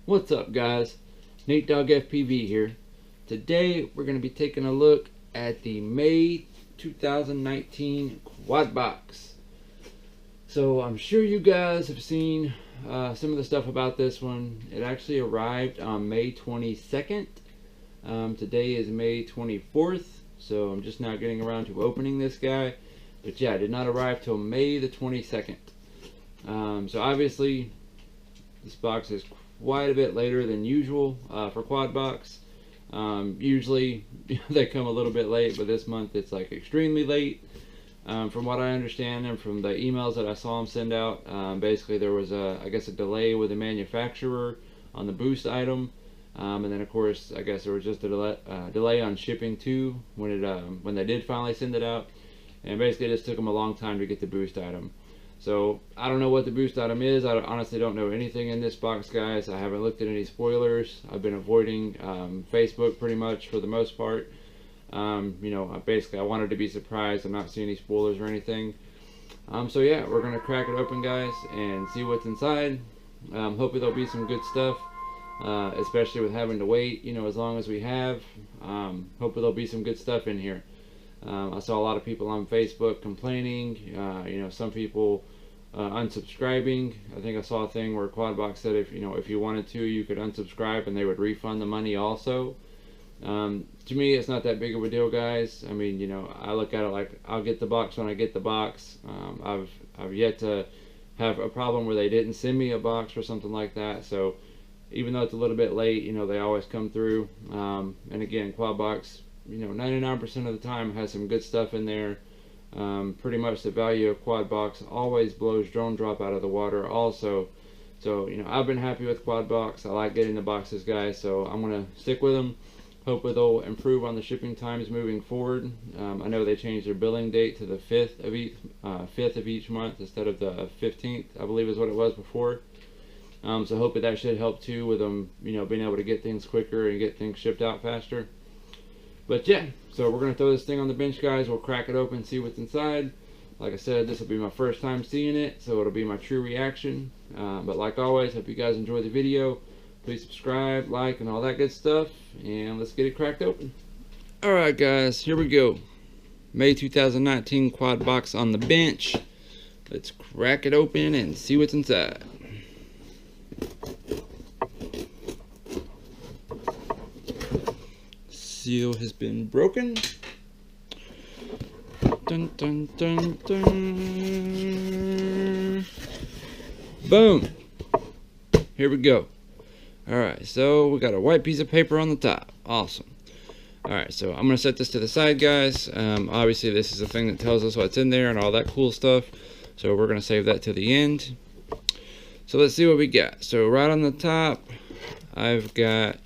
What's up, guys? Nate Dog FPV here. Today we're going to be taking a look at the May 2019 quad box. So I'm sure you guys have seen some of the stuff about this one. It actually arrived on May 22nd. Today is May 24th, so I'm just now getting around to opening this guy. But yeah, it did not arrive till May the 22nd. So obviously this box is quite a bit later than usual for quad box. Usually they come a little bit late, but this month it's like extremely late. From what I understand and from the emails that I saw them send out, basically there was I guess a delay with the manufacturer on the boost item, and then of course I guess there was just a delay on shipping too when they did finally send it out, and basically it just took them a long time to get the boost item. So I don't know what the boost item is. I honestly don't know anything in this box, guys. I haven't looked at any spoilers. I've been avoiding Facebook pretty much for the most part. You know, basically I wanted to be surprised. I'm not seeing any spoilers or anything. So yeah, we're gonna crack it open, guys, and see what's inside. Hopefully there'll be some good stuff, especially with having to wait, you know, as long as we have. Hopefully there'll be some good stuff in here. I saw a lot of people on Facebook complaining, you know, some people unsubscribing. I think I saw a thing where Quadbox said if you wanted to, you could unsubscribe and they would refund the money also. To me, it's not that big of a deal, guys. I mean, you know, I look at it like I'll get the box when I get the box. I've yet to have a problem where they didn't send me a box or something like that. So even though it's a little bit late, you know, they always come through. And again, Quadbox, you know, 99% of the time has some good stuff in there. Pretty much the value of quad box always blows drone drop out of the water also. So, you know, I've been happy with quad box. I like getting the boxes, guys, so I'm gonna stick with them. Hopefully they'll improve on the shipping times moving forward. I know they changed their billing date to the 5th of each month instead of the 15th, I believe is what it was before. So hopefully that should help too with them, you know, being able to get things quicker and get things shipped out faster. But yeah, so we're going to throw this thing on the bench, guys. We'll crack it open, see what's inside. Like I said, this will be my first time seeing it, so it'll be my true reaction. But like always, hope you guys enjoy the video. Please subscribe, like, and all that good stuff. And let's get it cracked open. Alright, guys, here we go. May 2019 quad box on the bench. Let's crack it open and see what's inside. Seal has been broken. Dun dun dun dun. Boom. Here we go. Alright, so we got a white piece of paper on the top. Awesome. Alright, so I'm going to set this to the side, guys. Obviously this is a thing that tells us what's in there and all that cool stuff. So we're going to save that to the end. So let's see what we got. So right on the top, I've got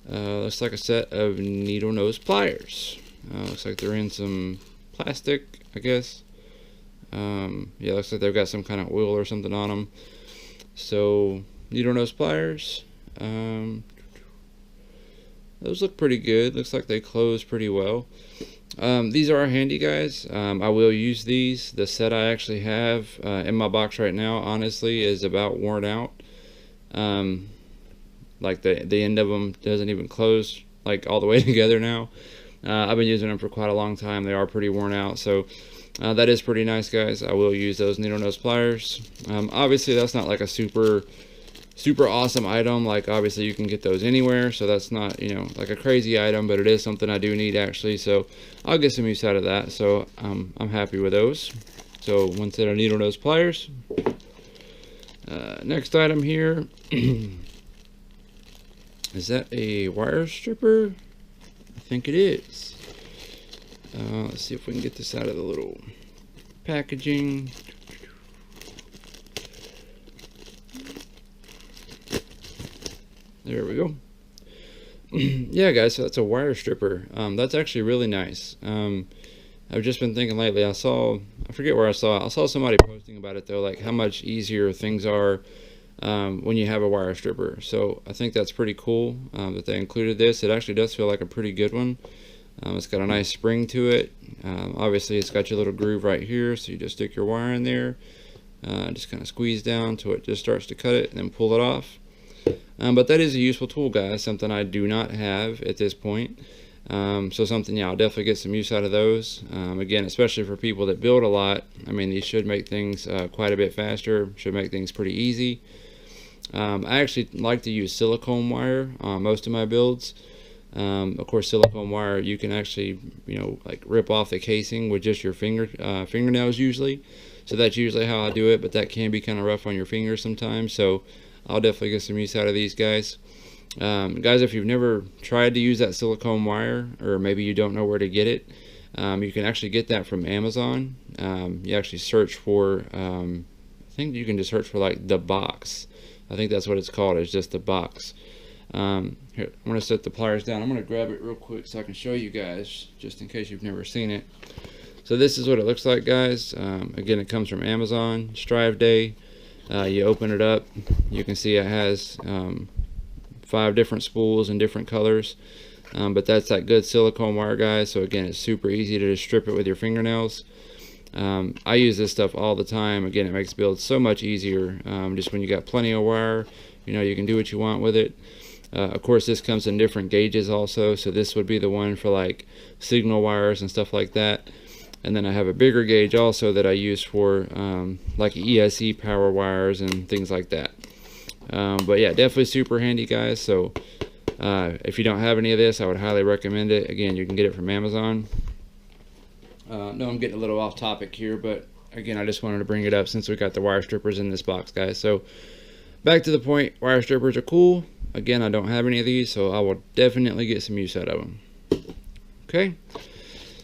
looks like a set of needle nose pliers. Looks like they're in some plastic, I guess. Yeah, looks like they've got some kind of oil or something on them. So needle nose pliers. Those look pretty good. Looks like they close pretty well. These are handy, guys. I will use these. The set I actually have in my box right now, honestly, is about worn out. Like the end of them doesn't even close like all the way together now. I've been using them for quite a long time. They are pretty worn out, so that is pretty nice, guys. I will use those needle nose pliers. Obviously that's not like a super awesome item. Like obviously you can get those anywhere, so that's not, you know, like a crazy item, but it is something I do need actually, so I'll get some use out of that. So I'm happy with those. So one set of needle nose pliers. Next item here. Is that a wire stripper? I think it is. Let's see if we can get this out of the little packaging. There we go. Yeah, guys, so that's a wire stripper. That's actually really nice. I've just been thinking lately, I forget where I saw somebody posting about it though, like how much easier things are when you have a wire stripper. So I think that's pretty cool that they included this. It actually does feel like a pretty good one. It's got a nice spring to it. Obviously it's got your little groove right here, so you just stick your wire in there, just kind of squeeze down till it just starts to cut it and then pull it off. But that is a useful tool, guys, something I do not have at this point. So something, yeah, I'll definitely get some use out of those. Again, especially for people that build a lot, I mean, these should make things quite a bit faster, should make things pretty easy. I actually like to use silicone wire on most of my builds. Of course, silicone wire, you can actually, you know, like rip off the casing with just your fingernails usually. So that's usually how I do it, but that can be kind of rough on your fingers sometimes. So I'll definitely get some use out of these guys. Guys, if you've never tried to use that silicone wire, or maybe you don't know where to get it, you can actually get that from Amazon. You actually search for, I think you can just search for like the box. I think that's what it's called, it's just the box. Here, I'm going to set the pliers down. I'm going to grab it real quick so I can show you guys, just in case you've never seen it. So this is what it looks like, guys. Again, it comes from Amazon, Strive Day. You open it up, you can see it has 5 different spools in different colors. But that's that good silicone wire, guys. So again, it's super easy to just strip it with your fingernails. I use this stuff all the time. Again, it makes builds so much easier. Just when you got plenty of wire, you know, you can do what you want with it. Of course, this comes in different gauges also, so this would be the one for like signal wires and stuff like that. And then I have a bigger gauge also that I use for like ESE power wires and things like that. But yeah, definitely super handy, guys. So if you don't have any of this, I would highly recommend it. Again, you can get it from Amazon. No, I'm getting a little off topic here, but again, I just wanted to bring it up since we got the wire strippers in this box, guys. So back to the point, wire strippers are cool. Again, I don't have any of these, so I will definitely get some use out of them. Okay,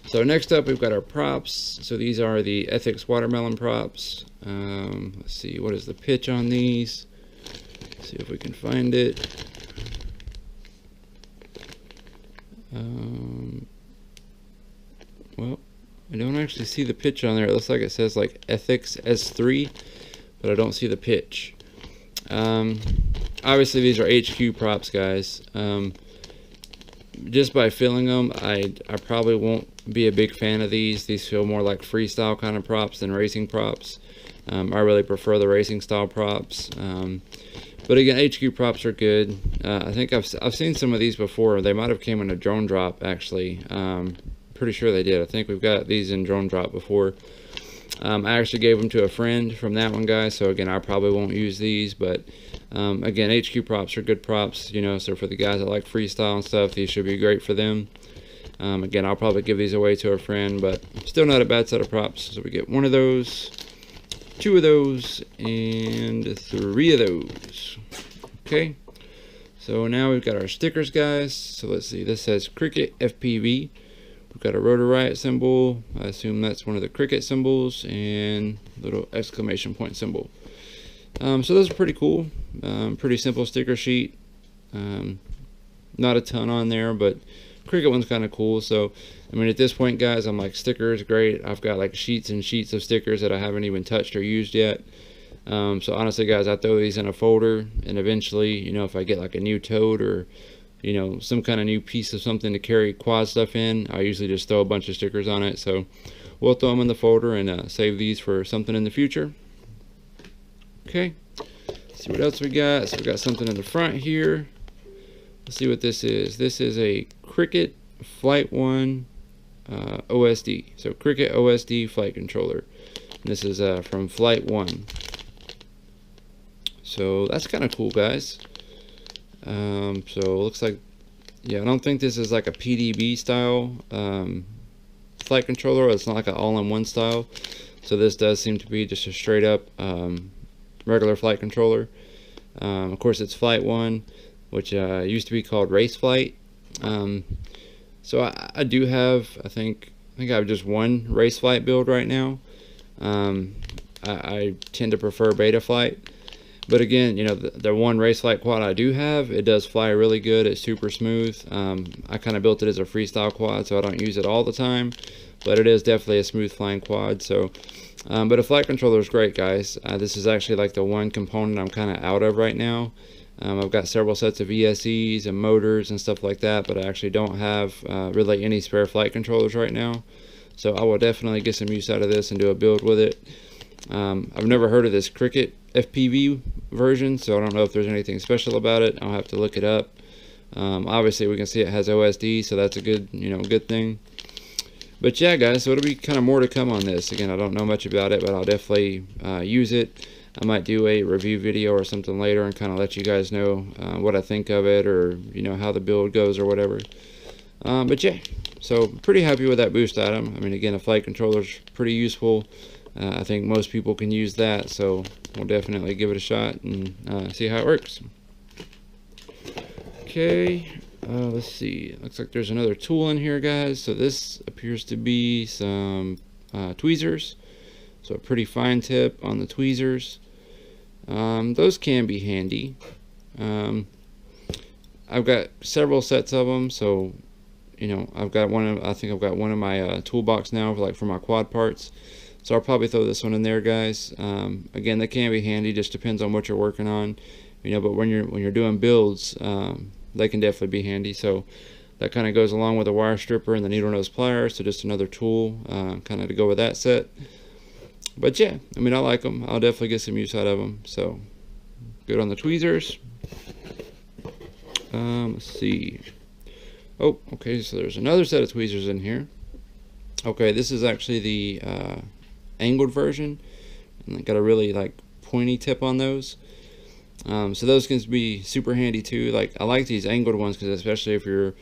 so next up we've got our props. So these are the Ethics watermelon props. Let's see, what is the pitch on these? Let's see if we can find it. Well, I don't actually see the pitch on there. It looks like it says like Ethics S3, but I don't see the pitch. Obviously these are HQ props, guys. Just by filling them, I probably won't be a big fan of these. These feel more like freestyle kind of props than racing props. I really prefer the racing style props. But again, HQ props are good. I think I've seen some of these before. They might have came in a drone drop, actually. Pretty sure they did. I think we've got these in drone drop before. I actually gave them to a friend from that one, guys. So again, I probably won't use these, but again, HQ props are good props, you know. So for the guys that like freestyle and stuff, these should be great for them. Again, I'll probably give these away to a friend, but still not a bad set of props. So we get 1 of those, 2 of those, and 3 of those. Okay, so now we've got our stickers, guys. So let's see, this says Cricut FPV. We've got a rotor riot symbol. I assume that's one of the Cricut symbols, and little exclamation point symbol. So those are pretty cool. Pretty simple sticker sheet. Not a ton on there, but Cricut one's kind of cool. So I mean, at this point, guys, I'm like, stickers, great. I've got like sheets and sheets of stickers that I haven't even touched or used yet. So honestly, guys, I throw these in a folder, and eventually, you know, if I get like a new tote or, you know, some kind of new piece of something to carry quad stuff in, I usually just throw a bunch of stickers on it. So we'll throw them in the folder and save these for something in the future. Okay, let's see what else we got. So we got something in the front here. Let's see what this is. This is a Cricut Flight 1 OSD. So Cricut OSD flight controller. And this is from Flight 1. So that's kind of cool, guys. So it looks like, yeah, I don't think this is like a PDB style flight controller. It's not like an all-in-one style. So this does seem to be just a straight up regular flight controller. Of course, it's Flight 1, which used to be called Race Flight. So I do have, I think I have just one Race Flight build right now. I tend to prefer Beta Flight. But again, you know, the one Race Flight quad I do have, it does fly really good. It's super smooth. I kind of built it as a freestyle quad, so I don't use it all the time. But it is definitely a smooth flying quad. So, but a flight controller is great, guys. This is actually like the one component I'm kind of out of right now. I've got several sets of ESCs and motors and stuff like that, but I actually don't have really any spare flight controllers right now. So I will definitely get some use out of this and do a build with it. I've never heard of this Cricut FPV version, so I don't know if there's anything special about it. I'll have to look it up. Obviously we can see it has OSD, so that's a good, good thing. But yeah, guys, so it'll be kind of more to come on this. Again, I don't know much about it, but I'll definitely use it. I might do a review video or something later and kind of let you guys know what I think of it, or how the build goes or whatever. But yeah, so pretty happy with that boost item. I mean, again, a flight controller is pretty useful. I think most people can use that, so we'll definitely give it a shot and see how it works. Okay, let's see. Looks like there's another tool in here, guys. So this appears to be some tweezers. So a pretty fine tip on the tweezers. Those can be handy. I've got several sets of them, so I've got one. I think I've got one in my toolbox now, for my quad parts. So I'll probably throw this one in there, guys. Again, they can be handy. Just depends on what you're working on, But when you're doing builds, they can definitely be handy. So that kind of goes along with the wire stripper and the needle nose pliers. So just another tool, kind of to go with that set. But yeah, I mean, I like them. I'll definitely get some use out of them. So good on the tweezers. Let's see. Oh, okay, so there's another set of tweezers in here. Okay, this is actually the angled version, and I got a really pointy tip on those. So those can be super handy too. I like these angled ones because especially if you're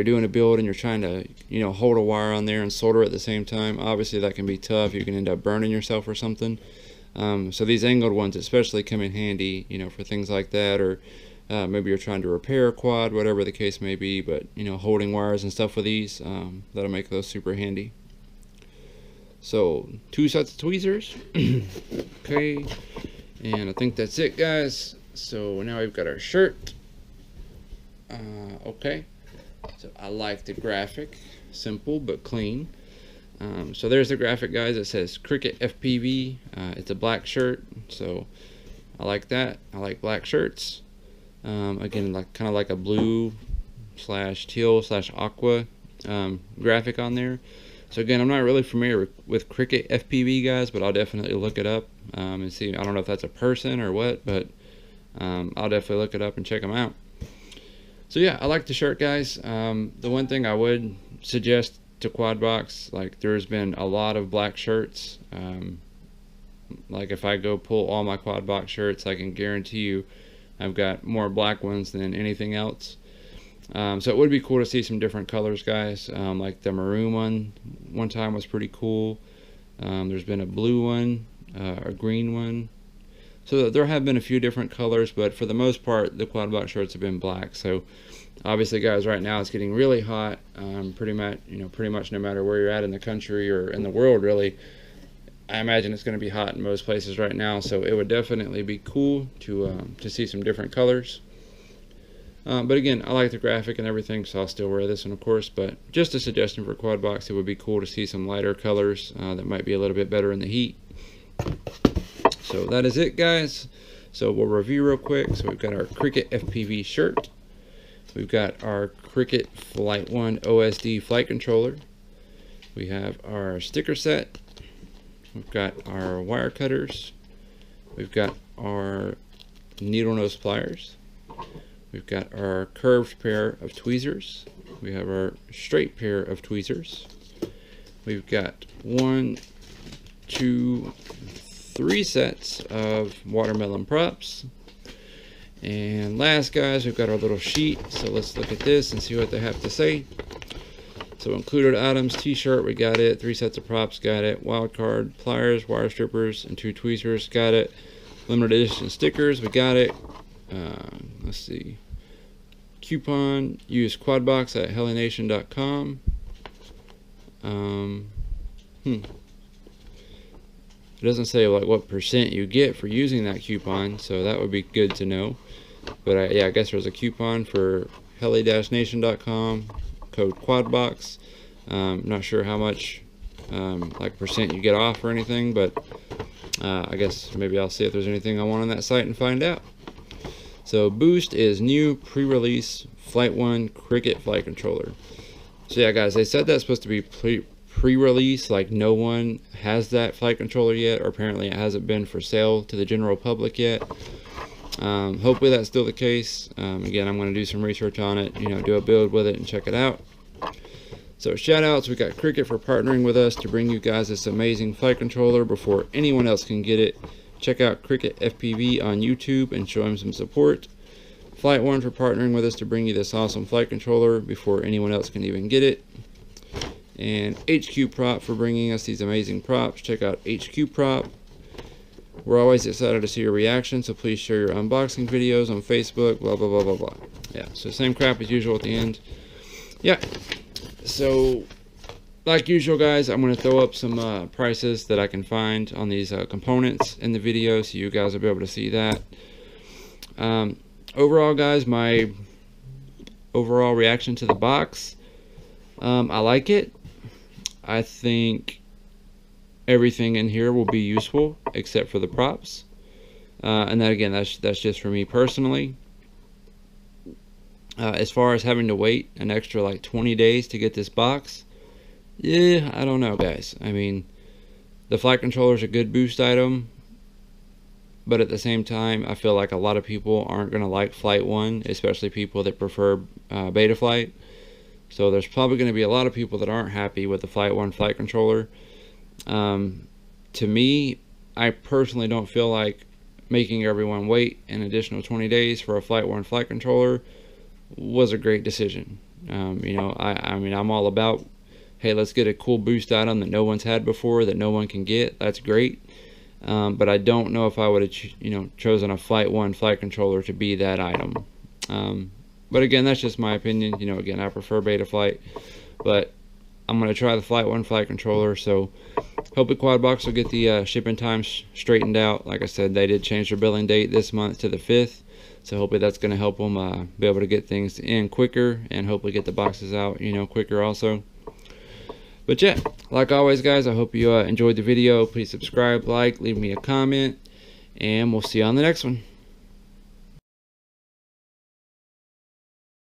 doing a build and you're trying to hold a wire on there and solder at the same time. Obviously that can be tough. You can end up burning yourself or something. So these angled ones especially come in handy, for things like that, or maybe you're trying to repair a quad, whatever the case may be. But holding wires and stuff with these, that'll make those super handy. So 2 sets of tweezers. Okay, and I think that's it, guys. So now we've got our shirt. Okay, so I like the graphic, simple but clean. So there's the graphic, guys. It says Cricut FPV. It's a black shirt, so I like that. I like black shirts. Again, kind of like a blue / teal / aqua graphic on there. So again, I'm not really familiar with Cricut FPV, guys, but I'll definitely look it up and see. I don't know if that's a person or what, but I'll definitely look it up and check them out. So yeah, I like the shirt, guys. The one thing I would suggest to Quadbox, there's been a lot of black shirts. If I go pull all my Quadbox shirts, I can guarantee you I've got more black ones than anything else. So it would be cool to see some different colors, guys. Like the maroon one time was pretty cool. There's been a blue one, a green one. So there have been a few different colors, but for the most part, the Quadbox shirts have been black. So obviously, guys, right now it's getting really hot. Pretty much no matter where you're at in the country or in the world, really. I imagine it's going to be hot in most places right now. So it would definitely be cool to see some different colors. But again, I like the graphic and everything, so I'll still wear this one, of course. But just a suggestion for Quadbox, it would be cool to see some lighter colors that might be a little bit better in the heat. So that is it, guys. So we'll review real quick. So we've got our Cricut FPV shirt. We've got our Cricut Flight 1 OSD flight controller. We have our sticker set. We've got our wire cutters. We've got our needle nose pliers. We've got our curved pair of tweezers. We have our straight pair of tweezers. We've got 1, 2, 3 sets of watermelon props. And last, guys, we've got our little sheet. So let's look at this and see what they have to say. So included items, t-shirt, we got it. 3 sets of props, got it. Wild card, pliers, wire strippers, and 2 tweezers, got it. Limited edition stickers, we got it. Let's see. Coupon, use Quadbox at hellination.com. It doesn't say what percent you get for using that coupon, so that would be good to know. But yeah, I guess there's a coupon for helli-nation.com, code Quadbox. Not sure how much percent you get off or anything, but I guess maybe I'll see if there's anything I want on that site and find out. So Boost is new pre-release Flight 1 Cricut flight controller. So yeah, guys, they said that's supposed to be pre-release, like no one has that flight controller yet, or apparently it hasn't been for sale to the general public yet. Hopefully that's still the case. Again, I'm going to do some research on it, do a build with it and check it out. So shout outs, we got Cricut for partnering with us to bring you guys this amazing flight controller before anyone else can get it. Check out Cricut FPV on YouTube and show him some support. Flight One for partnering with us to bring you this awesome flight controller before anyone else can even get it. And HQ Prop for bringing us these amazing props. Check out HQ Prop. We're always excited to see your reaction, so please share your unboxing videos on Facebook, blah, blah, blah, blah, blah. Yeah, so same crap as usual at the end. Yeah, so like usual, guys, I'm going to throw up some prices that I can find on these components in the video, so you guys will be able to see that. Overall, guys, my overall reaction to the box, I like it. I think everything in here will be useful except for the props, and that, again, that's just for me personally. As far as having to wait an extra like 20 days to get this box, yeah, I don't know, guys. I mean, the flight controller is a good boost item, but at the same time, I feel like a lot of people aren't going to like Flight One, especially people that prefer Betaflight. So there's probably going to be a lot of people that aren't happy with the Flight One flight controller. To me, I personally don't feel like making everyone wait an additional 20 days for a Flight One flight controller was a great decision. I mean, I'm all about, hey, let's get a cool boost item that no one's had before, that no one can get. That's great. But I don't know if I would have, chosen a Flight One flight controller to be that item. But again, that's just my opinion. Again, I prefer Betaflight, but I'm going to try the Flight One flight controller. So hopefully Quadbox will get the shipping times straightened out. Like I said, they did change their billing date this month to the 5th. So hopefully that's going to help them be able to get things in quicker and hopefully get the boxes out, quicker also. But yeah, like always, guys, I hope you enjoyed the video. Please subscribe, like, leave me a comment, and we'll see you on the next one.